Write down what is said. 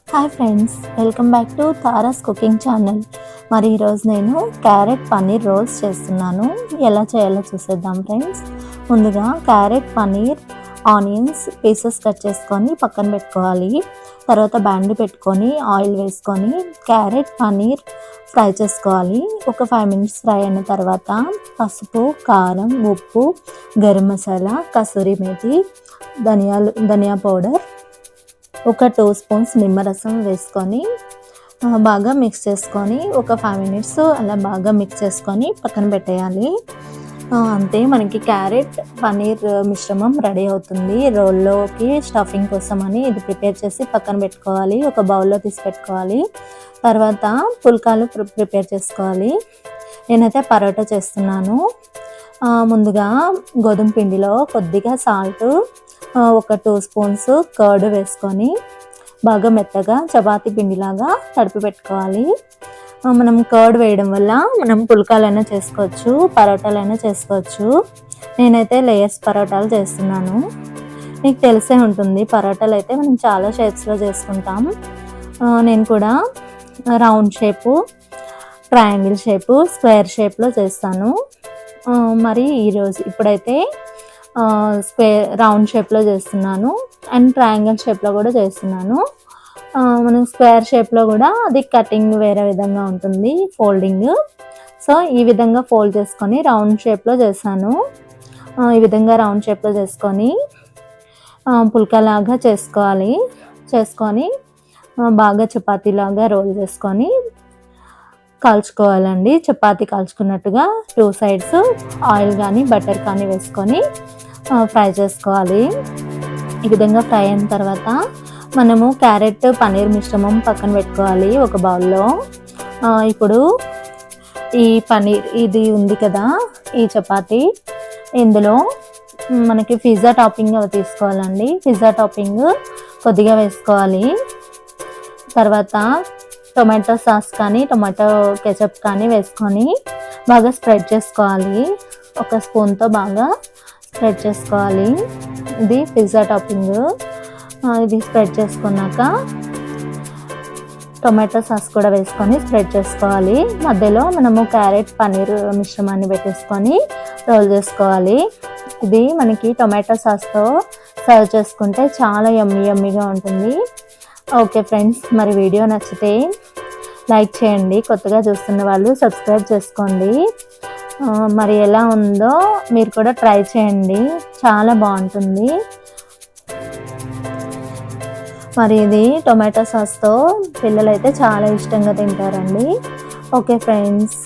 Hi friends, welcome back to Tara's cooking channel. మరి ఈరోజు నేను క్యారెట్ పన్నీర్ రోల్స్ చేస్తున్నాను. ఎలా చేయాలో చూసేద్దాం ఫ్రెండ్స్. ముందుగా carrot paneer onions pieces cut చేసుకొని పక్కన పెట్టుకోవాలి. తర్వాత బాండి పెట్టుకొని ఆయిల్ వేసుకొని క్యారెట్ పన్నీర్ ఫ్రై చేసుకోవాలి. ఒక 5 minutes ఫ్రై అయిన తర్వాత పసుపు, కారం, ఉప్పు, గరం మసాలా, కసూరి మేతి, ధనియా పౌడర్, ఒక 2 స్పూన్స్ నిమ్మరసం వేసుకొని బాగా మిక్స్ చేసుకొని ఒక 5 minutes అలా బాగా మిక్స్ చేసుకొని పక్కన పెట్టేయాలి. అంతే, మనకి క్యారెట్ పన్నీర్ మిశ్రమం రెడీ అవుతుంది. రోల్లోకి స్టఫింగ్ కోసం అని ఇది ప్రిపేర్ చేసి పక్కన పెట్టుకోవాలి. ఒక బౌల్లో తీసి పెట్టుకోవాలి. తర్వాత పుల్కాలు ప్రిపేర్ చేసుకోవాలి. నేనైతే పరోటా చేస్తున్నాను. ముందుగా గోధుమ పిండిలో కొద్దిగా సాల్ట్, ఒక 2 స్పూన్స్ కర్డ్ వేసుకొని బాగా మెత్తగా చపాతీ పిండిలాగా తడిపి పెట్టుకోవాలి. మనం కర్డ్ వేయడం వల్ల మనం పుల్కాలైనా చేసుకోవచ్చు, పరోటాలైనా చేసుకోవచ్చు. నేనైతే లేయర్స్ పరోటాలు చేస్తున్నాను. మీకు తెలిసే ఉంటుంది, పరోటాలు అయితే మనం చాలా షేప్స్లో చేసుకుంటాం. నేను కూడా round shape, triangle shape, square షేప్లో చేస్తాను. మరి ఇప్పుడైతే రౌండ్ షేప్లో చేస్తున్నాను అండ్ ట్రయాంగిల్ షేప్లో కూడా చేస్తున్నాను. మనం స్క్వేర్ షేప్లో కూడా అది కటింగ్ వేరే విధంగా ఉంటుంది, ఫోల్డింగ్. సో ఈ విధంగా ఫోల్డ్ చేసుకొని రౌండ్ షేప్లో చేశాను. ఈ విధంగా రౌండ్ షేప్లో చేసుకొని పుల్కాలాగా చేసుకొని బాగా చపాతీలాగా రోల్ చేసుకొని కాల్చుకోవాలండి. చపాతీ కాల్చుకున్నట్టుగా 2 sides ఆయిల్ కానీ బటర్ కానీ వేసుకొని ఫ్రై చేసుకోవాలి. ఈ విధంగా ఫ్రై అయిన తర్వాత మనము క్యారెట్ పన్నీర్ మిశ్రమం పక్కన పెట్టుకోవాలి ఒక బౌల్లో. ఇప్పుడు ఈ పన్నీర్ ఇది ఉంది కదా, ఈ చపాతీ, ఇందులో మనకి పిజ్జా టాపింగ్ తీసుకోవాలండి. పిజ్జా టాపింగ్ కొద్దిగా వేసుకోవాలి. తర్వాత టొమాటో సాస్ కానీ టొమాటో కెచప్ కానీ వేసుకొని బాగా స్ప్రెడ్ చేసుకోవాలి. ఒక స్పూన్తో బాగా స్ప్రెడ్ చేసుకోవాలి. ఇది పిజ్జా టాపింగ్. ఇది స్ప్రెడ్ చేసుకున్నాక టొమాటో సాస్ కూడా వేసుకొని స్ప్రెడ్ చేసుకోవాలి. మధ్యలో మనము క్యారెట్ పన్నీర్ మిశ్రమాన్ని పెట్టేసుకొని రోల్ చేసుకోవాలి. ఇది మనకి టొమాటో సాస్తో సర్వ్ చేసుకుంటే చాలా యమ్మీగా ఉంటుంది. ఓకే ఫ్రెండ్స్, మరి వీడియో నచ్చితే లైక్ చేయండి. కొత్తగా చూస్తున్న వాళ్ళు సబ్స్క్రైబ్ చేసుకోండి. మరి ఎలా ఉందో మీరు కూడా ట్రై చేయండి, చాలా బాగుంటుంది. మరి ఇది టొమాటో సాస్తో పిల్లలైతే చాలా ఇష్టంగా తింటారండి. Okay friends.